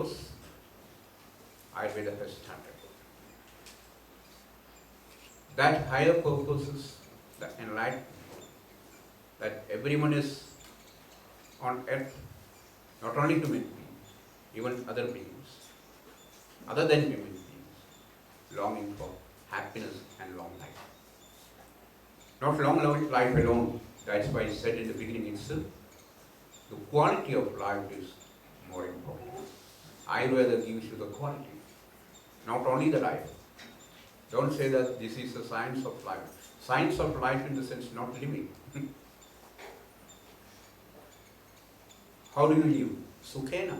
source Ayurveda has started. That higher purpose is the enlightenment, that everyone is on earth, not only human beings, even other beings, other than human beings, longing for happiness and long life. Not long life alone, that's why I said in the beginning itself, the quality of life is more important. Ayurveda gives you the quality, not only the life. Don't say that this is the science of life. Science of life in the sense not living. How do you live? Sukhena.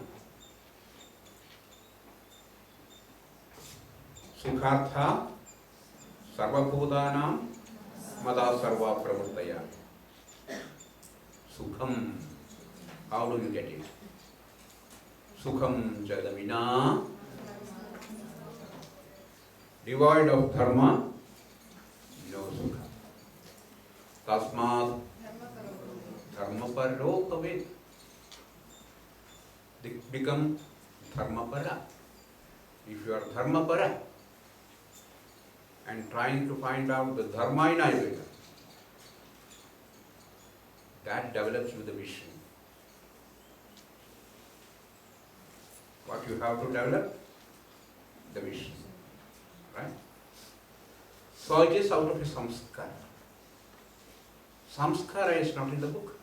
Sukhartha sarvabhutanam mada sarva pravurtaya. Sukham. How do you get it? Sukham jadamina. Devoid of dharma, no sukha. Tasmad dharma paro kavet. Become dharma para. If you are dharma para and trying to find out the dharma in Ayurveda, that develops with the vision. What you have to develop? The vision. Right? So it is out of a samskara. Samskara is not in the book.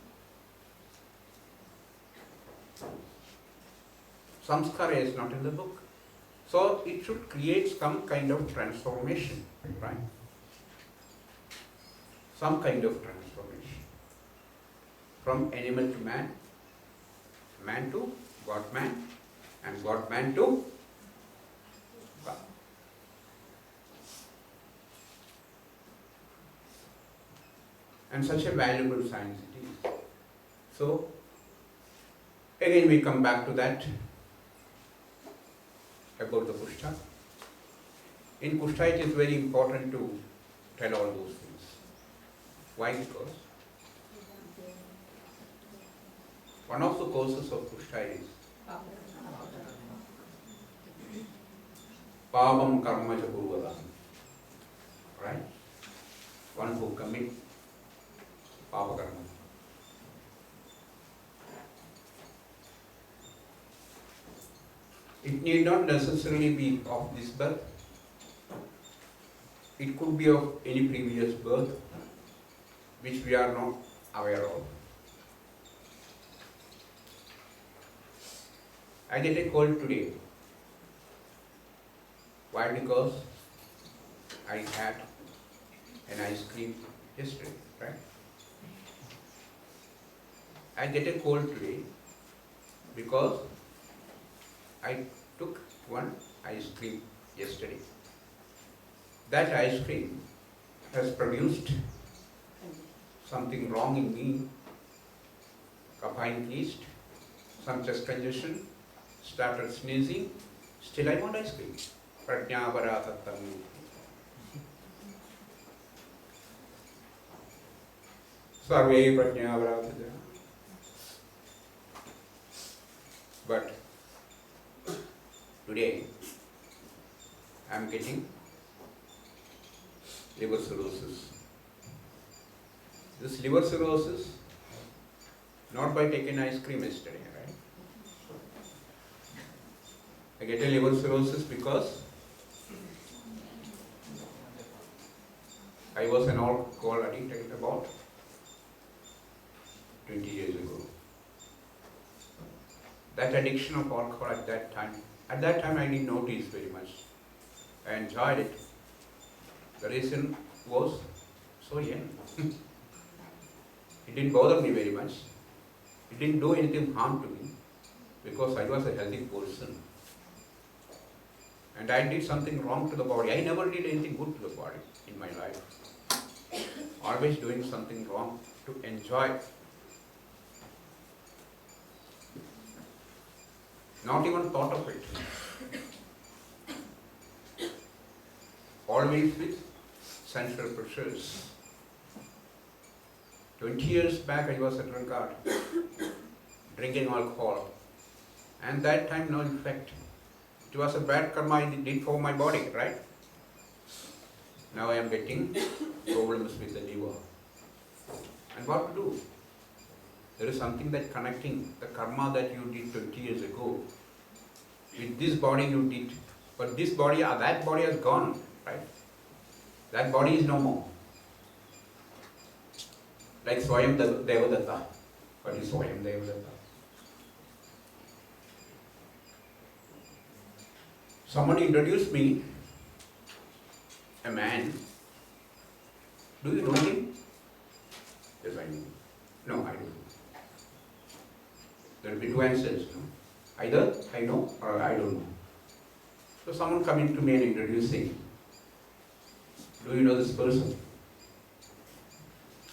Samskara is not in the book. So it should create some kind of transformation, right? Some kind of transformation. From animal to man, man to God-man, and God-man to God. And such a valuable science it is. So, again we come back to that about the Pushta. In Pushta it is very important to tell all those things. Why? Because one of the causes of Pushta is Pāvam karma ca kurvadam. Right? One who commits Pāpa karma. It need not necessarily be of this birth. It could be of any previous birth which we are not aware of. I get a call today. Why? Because I had an ice cream yesterday, right? I get a call today because I took one ice cream yesterday. That ice cream has produced something wrong in me, kapha increased, some chest congestion, started sneezing, still I want ice cream. Prajnapara tattam. Sarve prajnapara tattam. But today I am getting liver cirrhosis. This liver cirrhosis, not by taking ice cream yesterday, right? I get a liver cirrhosis because I was an alcohol addict about 20 years ago. That addiction of alcohol at that time I didn't notice very much. I enjoyed it. The reason was so young. It didn't bother me very much. It didn't do anything harm to me because I was a healthy person. And I did something wrong to the body. I never did anything good to the body in my life. Always doing something wrong to enjoy. Not even thought of it. Always with sensual pressures. 20 years back I was a drunkard, drinking alcohol And that time no effect. It was a bad karma I did for my body, right? Now I am getting problems with the liver. And what to do? There is something that connecting the karma that you did 20 years ago with this body you did. But this body, that body has gone, right? That body is no more. Like Swayam Devadatta. What is Swayam Devadatta? Someone introduced me a man. Do you know him? Yes, I know. No, I don't. There will be two answers. No? Either I know or I don't know. So someone coming to me and introducing, do you know this person?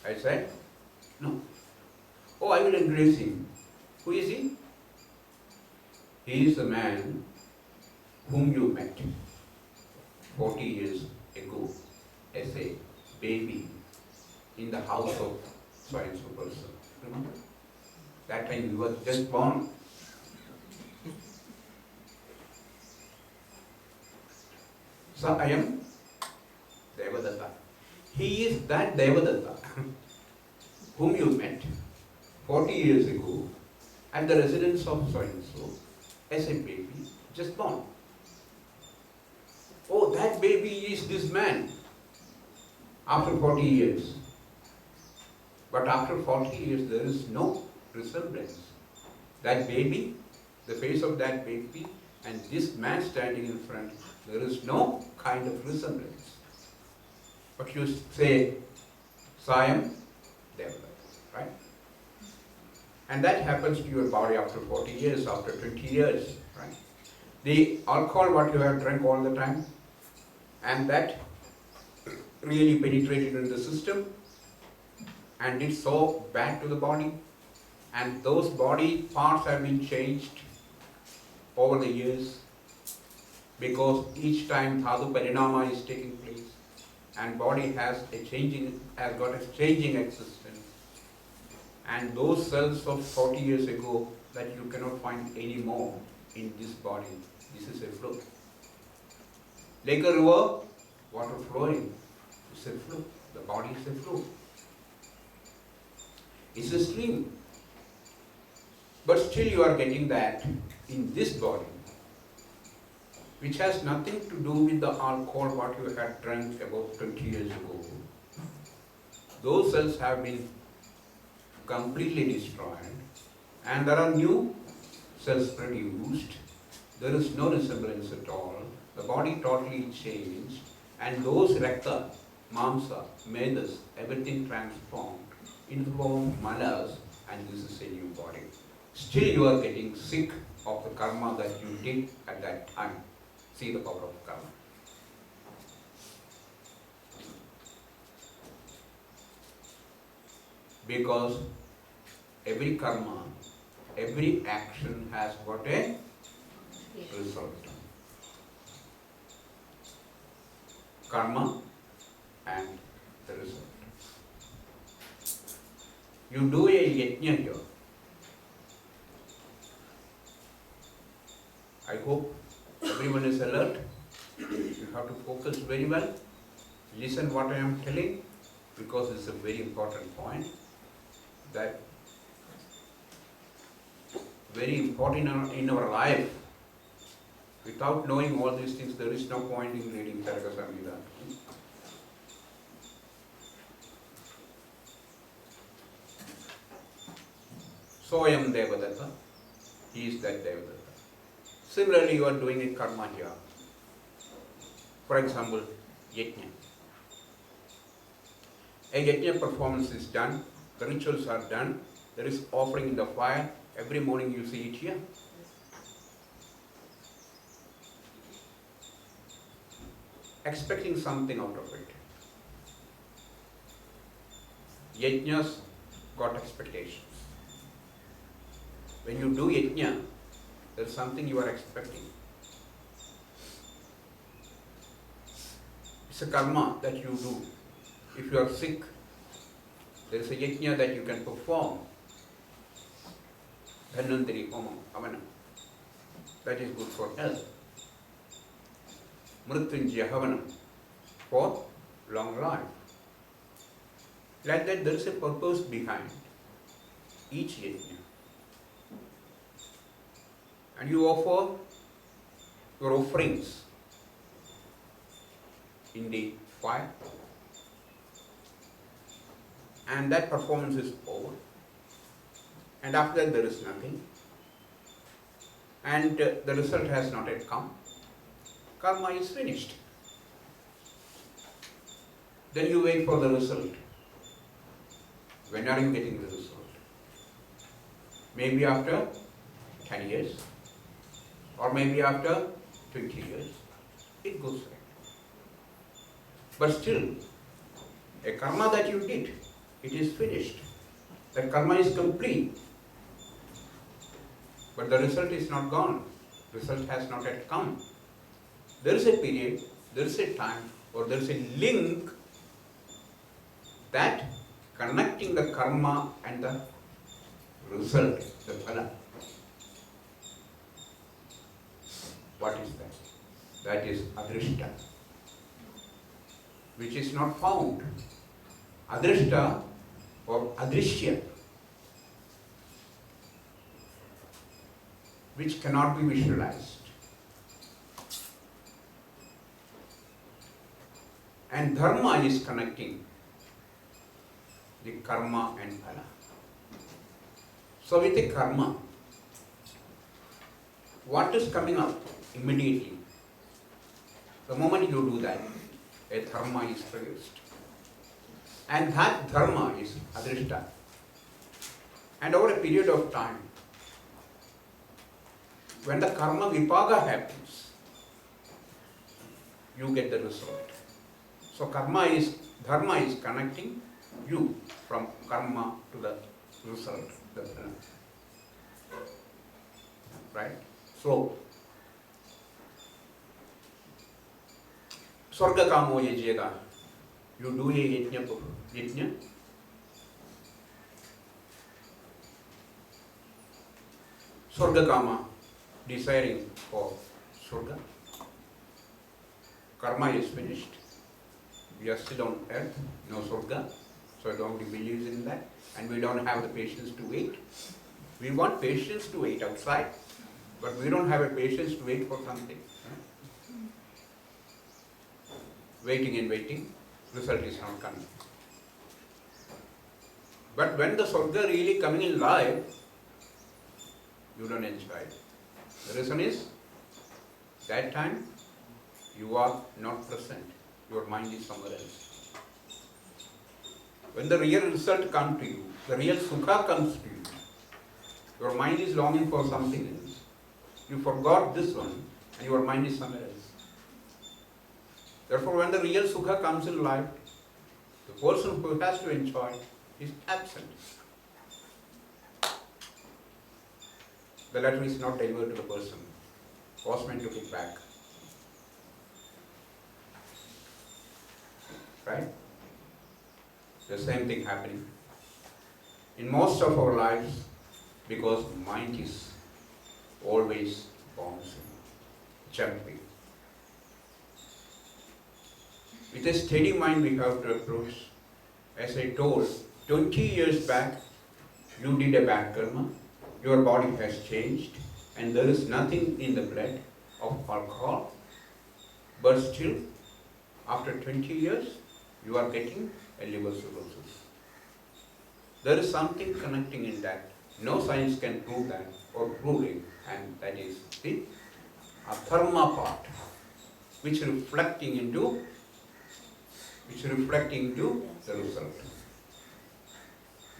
I said, no. Oh, I will introduce him. Who is he? He is the man whom you met 40 years ago as a baby in the house of so and so person. Remember? That time you were just born. So I am Devadatta. He is that Devadatta whom you met 40 years ago at the residence of so and so as a baby just born. Oh, that baby is this man after 40 years. But after 40 years there is no resemblance. That baby, the face of that baby and this man standing in front, there is no kind of resemblance. But you say, Sayam Devadatta, right? And that happens to your body after 40 years, after 20 years, right? The alcohol what you have drank all the time, and that really penetrated into the system and did so bad to the body, and those body parts have been changed over the years because each time dhatu parinama is taking place and body has got a changing existence, and those cells of 40 years ago that you cannot find anymore in this body. This is a fluke. Like a river, water flowing, it's a fluke. The body is a fluke. It's a stream. But still you are getting that in this body, which has nothing to do with the alcohol what you had drunk about 20 years ago. Those cells have been completely destroyed and there are new cells produced. There is no resemblance at all. The body totally changed and those rakta, mamsa, medas, everything transformed into the form of malas, and this is a new body. Still you are getting sick of the karma that you did at that time. See the power of karma. Because every karma, every action has got a result. Karma and the result. You do a yajna here. I hope everyone is alert. You have to focus very well. Listen what I am telling, because this is a very important point. That very important in our life. Without knowing all these things, there is no point in reading Charaka Samhita. So I am Devadatta. He is that Devadatta. Similarly, you are doing a karma here. For example, yajna. A yajna performance is done, the rituals are done, there is offering in the fire. Every morning you see it here. Expecting something out of it. Yajnas got expectations. When you do yajna, there is something you are expecting. It's a karma that you do. If you are sick, there is a yajna that you can perform. Dhanvantari Homa, Avana. that is good for health. Mrityunjaya Havanam, for long life. Like that, there is a purpose behind each yajna. And you offer your offerings in the fire, and that performance is over. And after that, there is nothing. And the result has not yet come. Karma is finished. Then you wait for the result. When are you getting the result? Maybe after 10 years, or maybe after 20 years. It goes right. But still, a karma that you did, it is finished. That karma is complete. But the result is not gone. Result has not yet come. There is a period, there is a time, or there is a link that connecting the karma and the result, the phala. What is that? That is adrishta, which is not found. Adrishta or adrishya, which cannot be visualized. And dharma is connecting the karma and phala. So with the karma, what is coming up immediately? The moment you do that, a dharma is produced. And that dharma is adrishta. And over a period of time, when the karma vipaga happens, you get the result. So dharma is connecting you from karma to the result, the phala. Right? So, Swarga kamo yajyega. You do a yajna. Swarga kama, desiring for Swarga. Karma is finished. We are still on earth, no Swarga. So nobody believes in that. And we don't have the patience to wait. We want patience to wait outside, but we don't have a patience to wait for something. Waiting and waiting, result is not coming. But when the Swarga really coming in life, you don't enjoy it. The reason is, that time you are not present. Your mind is somewhere else. When the real result comes to you, the real sukha comes to you, your mind is longing for something else. You forgot this one and your mind is somewhere else. Therefore, when the real sukha comes in life, the person who has to enjoy is absent. The letter is not delivered to the person. Postman took it back. Right? The same thing happening in most of our lives, because mind is always bouncing, jumping. With a steady mind we have to approach. As I told, 20 years back, you did a bad karma, your body has changed, and there is nothing in the blood of alcohol, but still, after 20 years, you are getting a liver cirrhosis. There is something connecting in that. No science can prove that or prove it, and that is the adharma part, which reflecting into the result.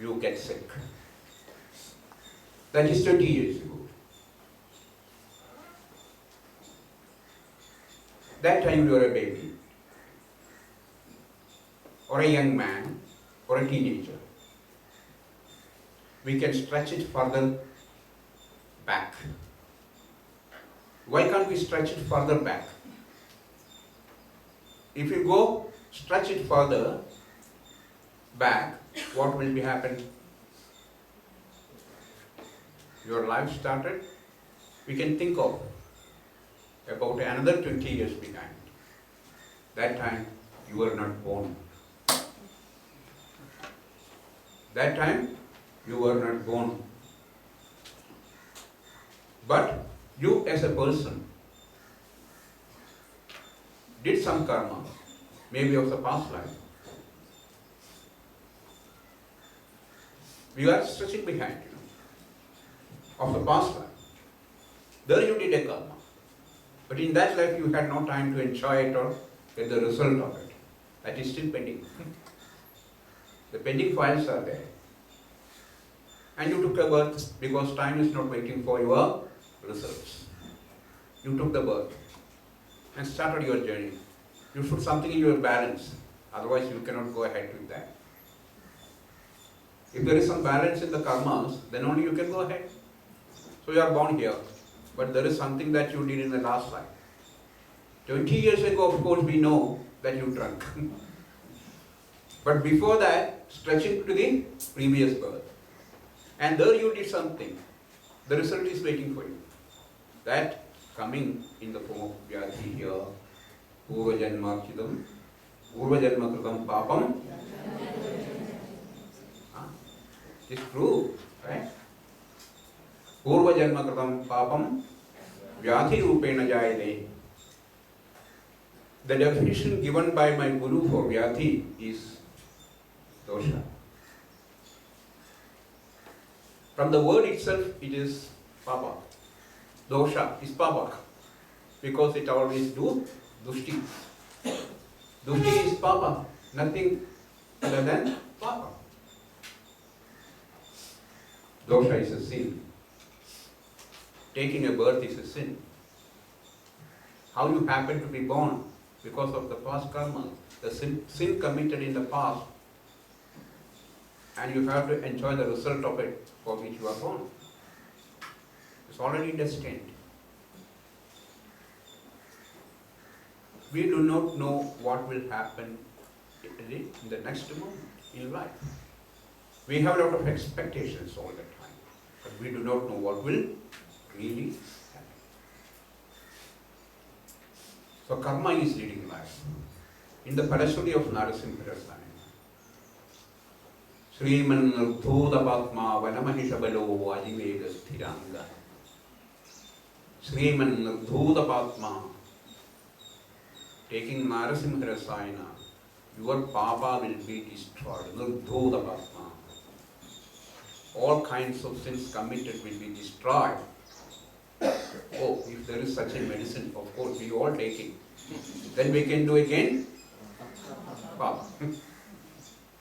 You get sick. That is 20 years ago. That time you were a baby, or a young man, or a teenager. We can stretch it further back. Why can't we stretch it further back? If you go stretch it further back, what will be happen? Your life started, we can think of about another 20 years behind. That time you were not born. That time you were not born. But you as a person did some karma, maybe of the past life. We are stretching behind, of the past life. There you did a karma. But in that life you had no time to enjoy it or get the result of it. That is still pending. The pending files are there. And you took a birth because time is not waiting for your results. You took the birth and started your journey. You put something in your balance, otherwise you cannot go ahead with that. If there is some balance in the karmas, then only you can go ahead. So you are born here, but there is something that you did in the last life. 20 years ago, of course, we know that you drank. But before that, stretching to the previous birth. And there you did something. The result is waiting for you. That coming in the form of Vyadhi here, Purva Janma Kidam, Purva Janma Kritam Papam. It's true, right? Purva Janma Kritam Papam, Vyadhi Rupena Jayade. The definition given by my Guru for Vyadhi is dosha. From the word itself, it is papa. Dosha is papa, because it always do dushti. Dushti is papa, nothing other than papa. Dosha is a sin. Taking a birth is a sin. How you happen to be born because of the past karma, the sin committed in the past, and you have to enjoy the result of it for which you are born. It's already destined. We do not know what will happen in the next moment in life. We have a lot of expectations all the time, but we do not know what will really happen. So karma is leading life. In the Parashuri of Narasimha, Sriman Nurdhodapatma Vanamahishabalo Vajivega Sthiranga. Sriman Nurdhodapatma, taking Narasimha Rasayana, your papa will be destroyed. Nurdhodapatma. All kinds of sins committed will be destroyed. Oh, if there is such a medicine, of course, we all take it. Then we can do again papa.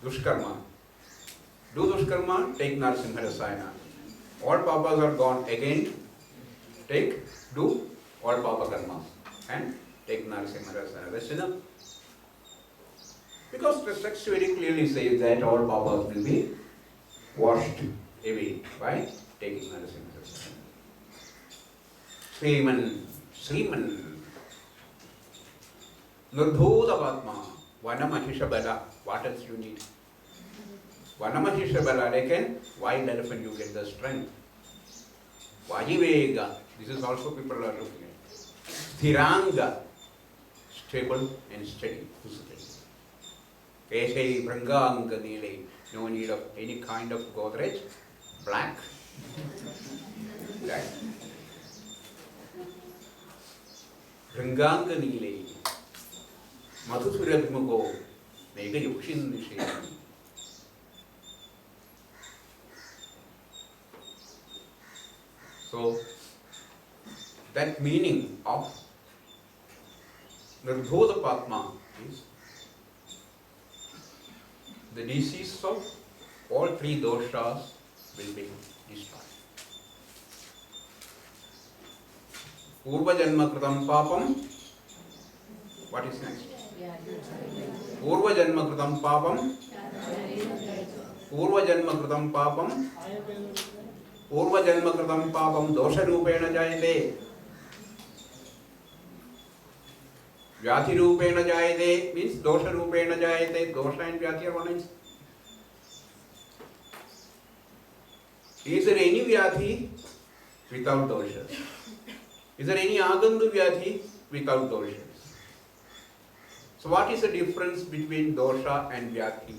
Dushkarma. Do Dushkarma, take Narasimha Rasayana. All papas are gone. Again, do all papa karmas and take Narasimha Rasayana. That's enough. Because the text very clearly says that all papas will be washed away by taking Narasimha Rasayana. Sriman, Nurdhodapatma, Vanamahishabala. What else you need? Vanamahishabala, again, wild elephant, you get the strength. Vajivega, this is also people are looking at. Sthiranga, stable and steady. Kesai Branganga Nile, no need of any kind of Godrej, black. Branganga Nile, Madhusuradmugo, Mega Yukshin Nishan. So, that meaning of Nurdhodapatma is the disease of all three doshas will be destroyed. Purva Janma Kritam Papam. What is next? Purva Janma Kritam Papam. Purva Janma Kritam Papam. Purva Janma Kritam Papam Dosha Rupena Jayate. Vyati Rupena Jayate means Dosha Rupena Jayate. Dosha and Vyati are one. Is there any Vyati without doshas? Is there any Agandu Vyati without doshas. So what is the difference between dosha and vyati?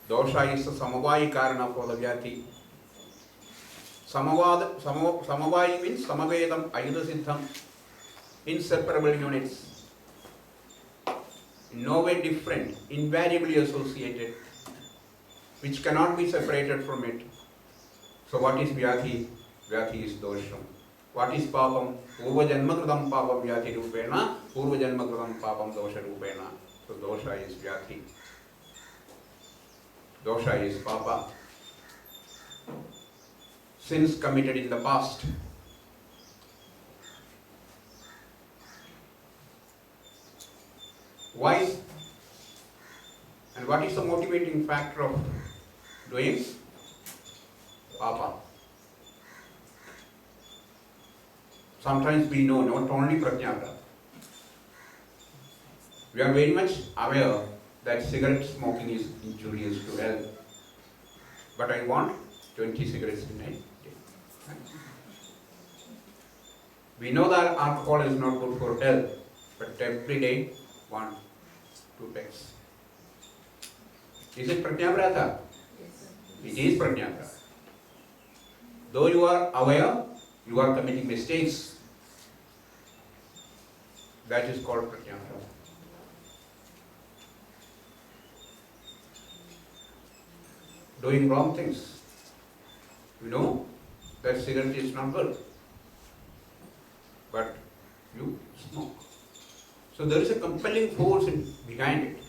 Dosha is the samavayi karana for the vyati. Samavayi means samavedam ayuda siddham, inseparable units, in no way different, invariably associated, which cannot be separated from it. So what is vyati? Vyati is dosham. What is papam? Purva janma kritam papam vyati rupena, purva janma kritam papam dosha rupena. So dosha is vyati. Dosha is papa. Sins committed in the past. Why? And what is the motivating factor of doing papa? Sometimes we know not only prajnata. We are very much aware that cigarette smoking is injurious to health. But I want 20 cigarettes in a day. We know that alcohol is not good for health, but every day 1, 2 packs. Is it prajnavrata? Yes. It is prajnavrata. Though you are aware, you are committing mistakes. That is called prajnavrata. Doing wrong things. You know that cigarette is not good, but you smoke. So there is a compelling force behind it.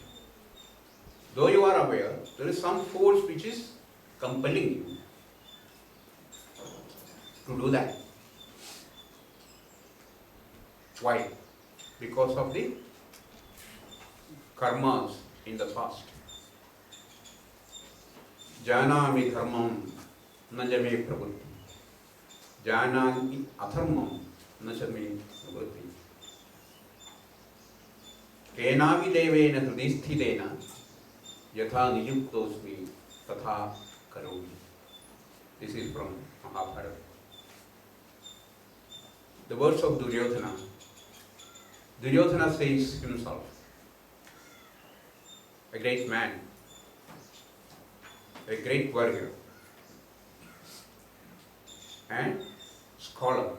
Though you are aware, there is some force which is compelling you to do that. Why? Because of the karmas in the past. Janami dharmam najame pravritti. Janami adharmam najame pravritti. Kenavi devena hridisthidena yatha niyuktosmi tatha karomi. This is from Mahabharata. The words of Duryodhana. Duryodhana says himself, a great man, a great warrior, and scholar,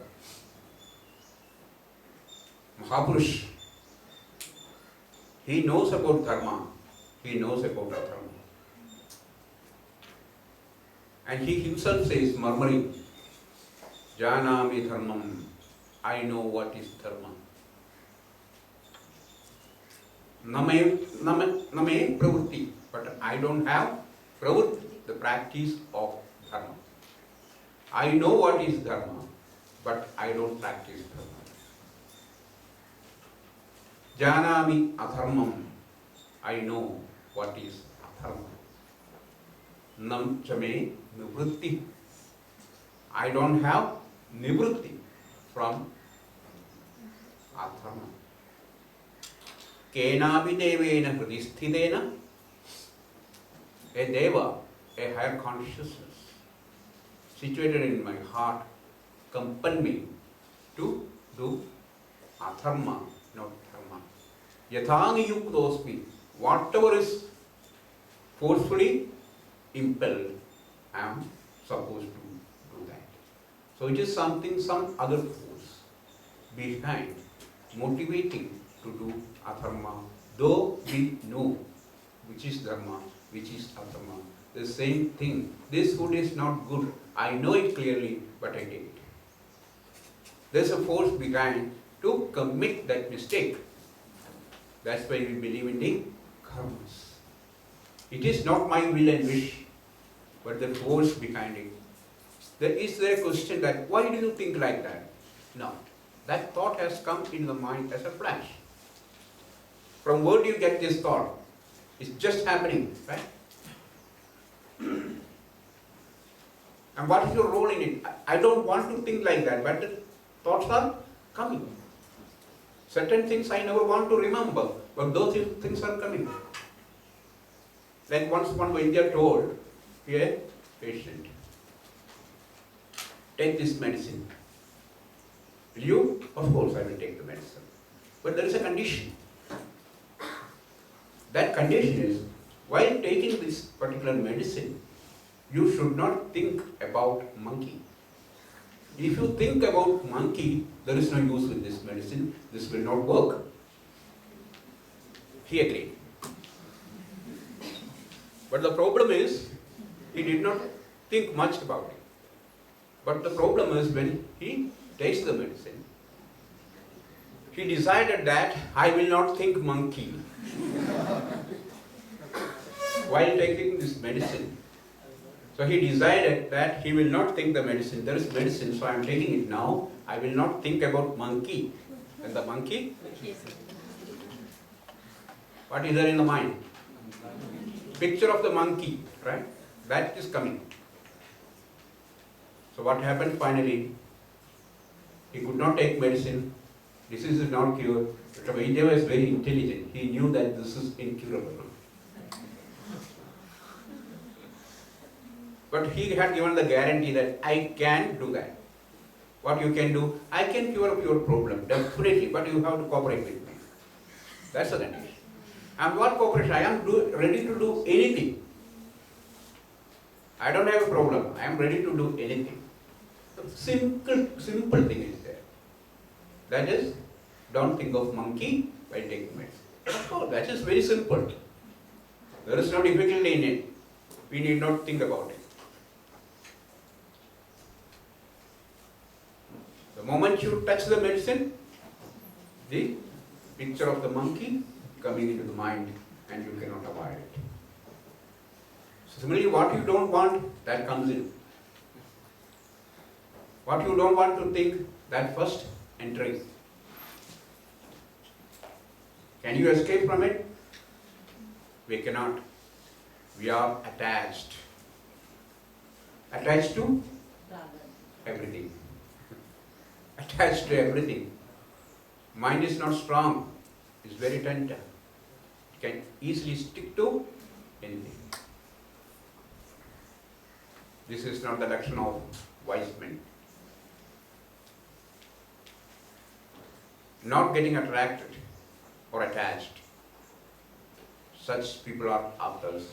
Mahapurush. He knows about dharma, he knows about adharma. And he himself says, murmuring, Janami dharmam, I know what is dharma. Name pravritti, but I don't have pravritti, the practice of dharma. I know what is dharma, but I don't practice dharma. Janami adharmam, I know what is adharma. Nam chame nivritti, I don't have nivritti from adharma. Kenavi devena hridisthidena, a deva, a higher consciousness situated in my heart, compel me to do adharma, not dharma. Yathani yuktosmi, whatever is forcefully impelled, I am supposed to do that. So it is something, some other force behind motivating to do adharma, though we know which is dharma, which is adharma. The same thing. This food is not good. I know it clearly, but I did it. There is a force behind to commit that mistake. That's why we believe in the karmas. It is not my will and wish, but the force behind it. There is a question that, why do you think like that? No. That thought has come in the mind as a flash. From where do you get this thought? It's just happening, right? And what is your role in it? I don't want to think like that, but the thoughts are coming. Certain things I never want to remember, but those things are coming. Like once one Vaidya told a patient, take this medicine. Will you? Of course I will take the medicine. But there is a condition. That condition is, while taking this particular medicine, you should not think about monkey. If you think about monkey, there is no use with this medicine, this will not work. He agreed. But the problem is, he did not think much about it. But the problem is, when he takes the medicine, he decided that I will not think monkey while taking this medicine. So he decided that he will not think the medicine. There is medicine, so I am taking it now. I will not think about monkey. And the monkey? What is there in the mind? Picture of the monkey, right? That is coming. So what happened finally? He could not take medicine. Disease is not cured. But Vaidya was very intelligent. He knew that this is incurable. But he had given the guarantee that I can do that. What you can do? I can cure up your problem, definitely, but you have to cooperate with me. That's the condition. And what cooperation? I am ready to do anything. I don't have a problem. I am ready to do anything. The simple thing is there. That is, don't think of monkey while taking medicine. Of course, that is very simple. There is no difficulty in it. We need not think about it. The moment you touch the medicine, the picture of the monkey coming into the mind, and you cannot avoid it. So similarly, what you don't want, that comes in. What you don't want to think, that first enters. Can you escape from it? We cannot. We are attached. Attached to everything. Attached to everything. Mind is not strong. It's very tender. It can easily stick to anything. This is not the action of wise men. Not getting attracted or attached. Such people are aptas.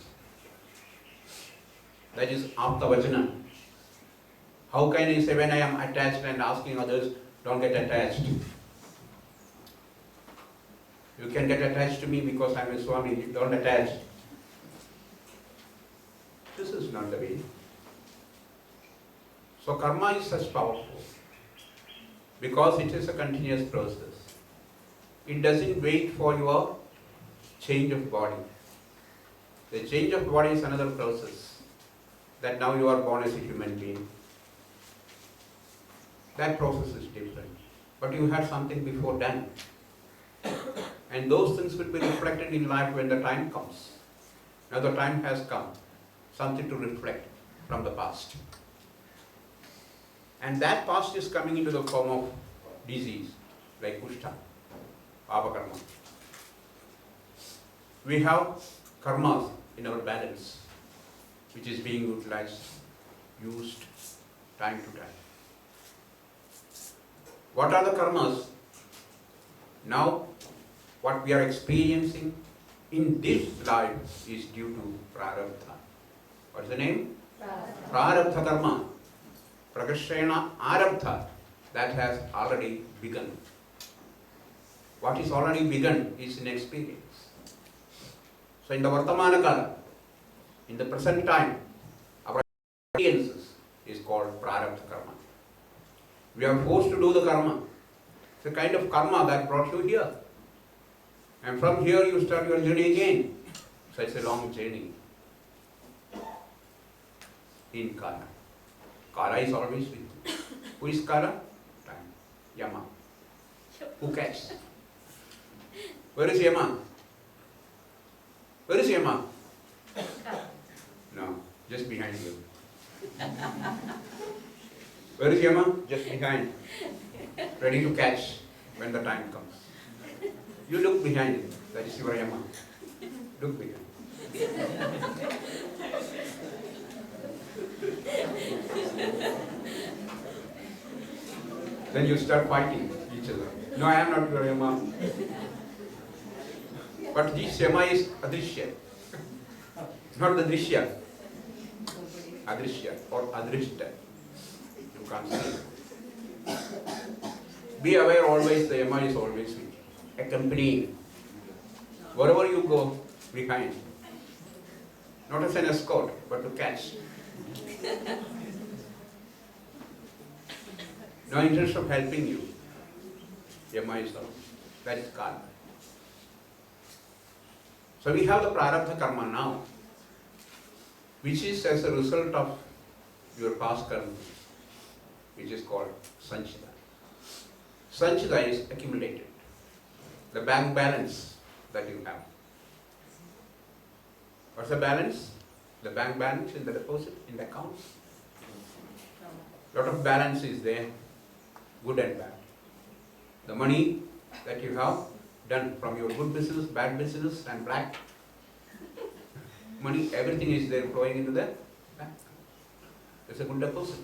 That is aptavachana. How can you say when I am attached and asking others, don't get attached? You can get attached to me because I am a Swami, don't attach. This is not the way. So karma is such powerful because it is a continuous process. It doesn't wait for your change of body. The change of body is another process. That now you are born as a human being. That process is different. But you had something before done. And those things will be reflected in life when the time comes. Now the time has come. Something to reflect from the past. And that past is coming into the form of disease, like kushta, papa karma. We have karmas in our balance, which is being utilized, used, time to time. What are the karmas? Now, what we are experiencing in this life is due to prarabdha. What is the name? Prarabdha karma. Prakarshena arabdha. That has already begun. What is already begun is an experience. So in the Vartamana Kala, in the present time, our experiences is called prarabdha karma. We are forced to do the karma. It's a kind of karma that brought you here. And from here you start your journey again. So it's a long journey. In Kala. Kala is always with you. Who is Kala? Time. Yama. Who catches? Where is Yama? Where is Yama? No, just behind you. Where is Yama? Just behind. Ready to catch when the time comes. You look behind him. That is your Yama. Look behind. Then you start fighting each other. No, I am not your Yama. But this Yama is Adrishya. It's not the Drishya. Adrishya or Adrishta. You can't say. Be aware always the Yama is always with you, accompanying. Wherever you go, behind. Not as an escort, but to catch. No intention of helping you. Yama is all. That is karma. So we have the prarabdha karma now, which is as a result of your past karma, which is called sanchita. Sanchita is accumulated. The bank balance that you have. What's the balance? The bank balance in the deposit, in the account. Lot of balance is there, good and bad. The money that you have done from your good business, bad business and black money, everything is there flowing into the bank. It's a good deposit.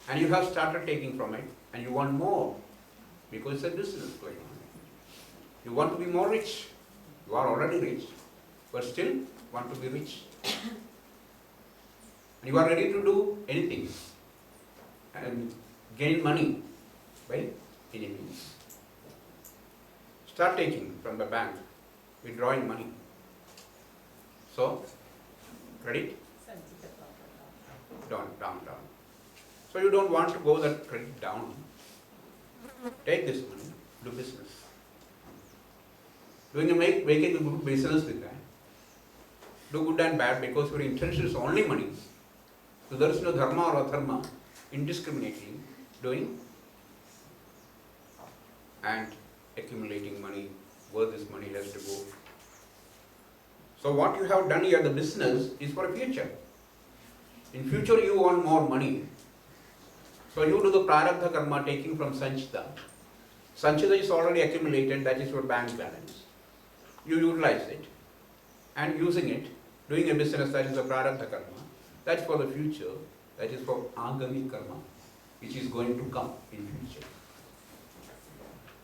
And you have started taking from it and you want more because it's a business going on. You want to be more rich. You are already rich, but still want to be rich. And you are ready to do anything and gain money by any means. Start taking from the bank, withdrawing money. So, credit? Down. So you don't want to go that credit down. Take this money, do business. Making a good business with that. Do good and bad because your intention is only money. So there is no dharma or adharma, indiscriminately doing and accumulating money where this money has to go. So what you have done here, the business, is for a future. In future you want more money. So you do the prarabdha karma taking from sanchita. Sanchita is already accumulated, that is your bank balance. You utilize it and using it, doing a business, that is the prarabdha karma. That's for the future, that is for agami karma, which is going to come in future.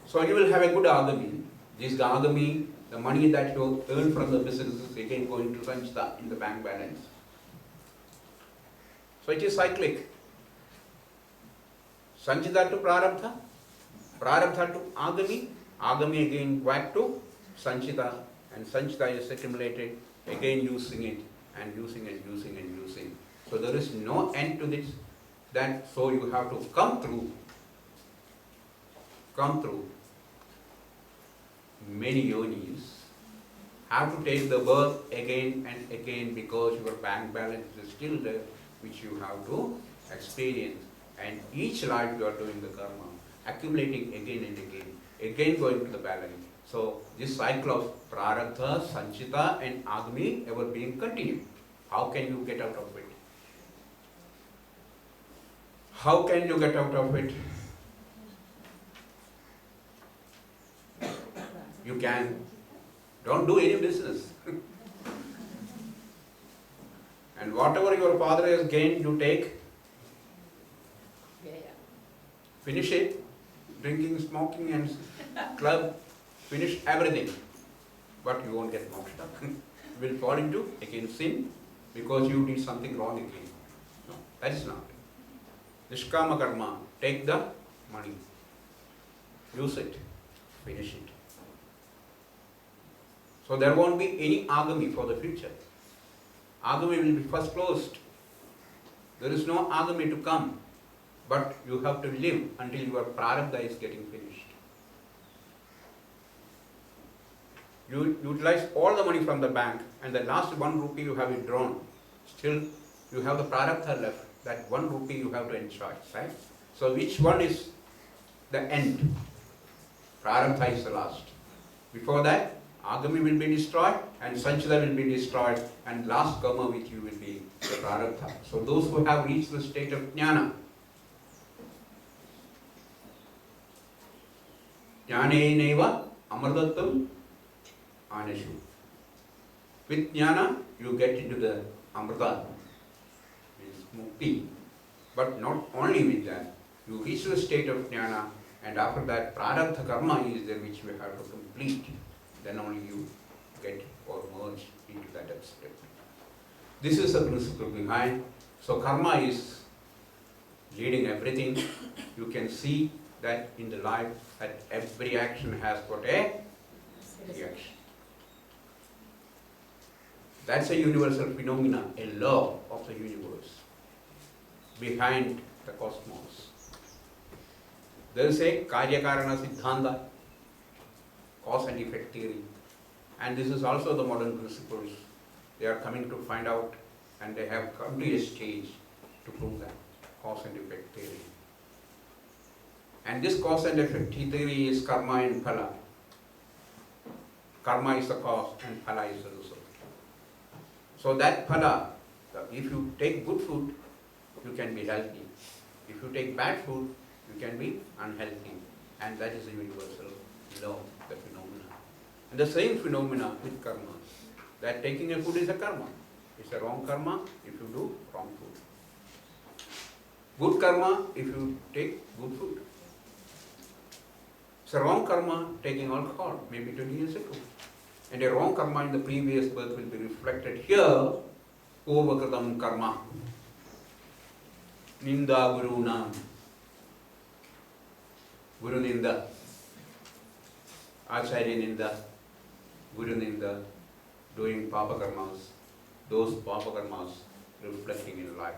So you will have a good agami. This agami, the money that you earn from the business is again going to sanchita in the bank balance. So it is cyclic. Sanchita to prarabdha, prarabdha to agami, agami again back to sanchita, and sanchita is accumulated, again using it and using and using and using. So there is no end to this. So you have to come through many yonis, have to take the birth again and again because your bank balance is still there, which you have to experience. And each life you are doing the karma, accumulating again and again going to the balance. So this cycle of prarabdha, sanchita and agami ever being continued. How can you get out of it? How can you get out of it? You can. Don't do any business. And whatever your father has gained, you take. Finish it. Drinking, smoking and club. Finish everything. But you won't get moksha. You will fall into again sin because you did something wrong again. No, that is not. Nishkama karma. Take the money. Use it. Finish it. So there won't be any agami for the future. Agami will be first closed. There is no agami to come. But you have to live until your prarabdha is getting finished. You utilize all the money from the bank and the last 1 rupee you have withdrawn. Still you have the prarabdha left. That 1 rupee you have to enjoy, right? So which one is the end? Prarabdha is the last. Before that, agami will be destroyed and sanchita will be destroyed and last karma with you will be the prarabdha. So those who have reached the state of jnana, jnaneneva amrtatvam aneshu. With jnana, you get into the amrita, means mukti. But not only with that, You reach the state of jnana, and after that prarabdha karma is there which we have to complete. Then only you get or merge into that step. This is the principle behind. So karma is leading everything. You can see that in the life that every action has got a reaction. That's a universal phenomena, a law of the universe behind the cosmos. There is a Karya-Karana Siddhanta, cause and effect theory, and this is also the modern principles. They are coming to find out, and they have come to a stage to prove that, cause and effect theory. And this cause and effect theory is karma and phala. Karma is the cause and phala is the result. So that phala, if you take good food, you can be healthy. If you take bad food, you can be unhealthy. And that is the universal law, the phenomena. And the same phenomena with karma, that taking a food is a karma. It's a wrong karma if you do wrong food. Good karma if you take good food. It's a wrong karma taking alcohol, maybe 20 years ago. And a wrong karma in the previous birth will be reflected here. Purvakritam karma. Ninda Guru Nam. Guru Ninda. Acharya Ninda. Guru Ninda. Doing Papa karmas. Those Papa karmas reflecting in life.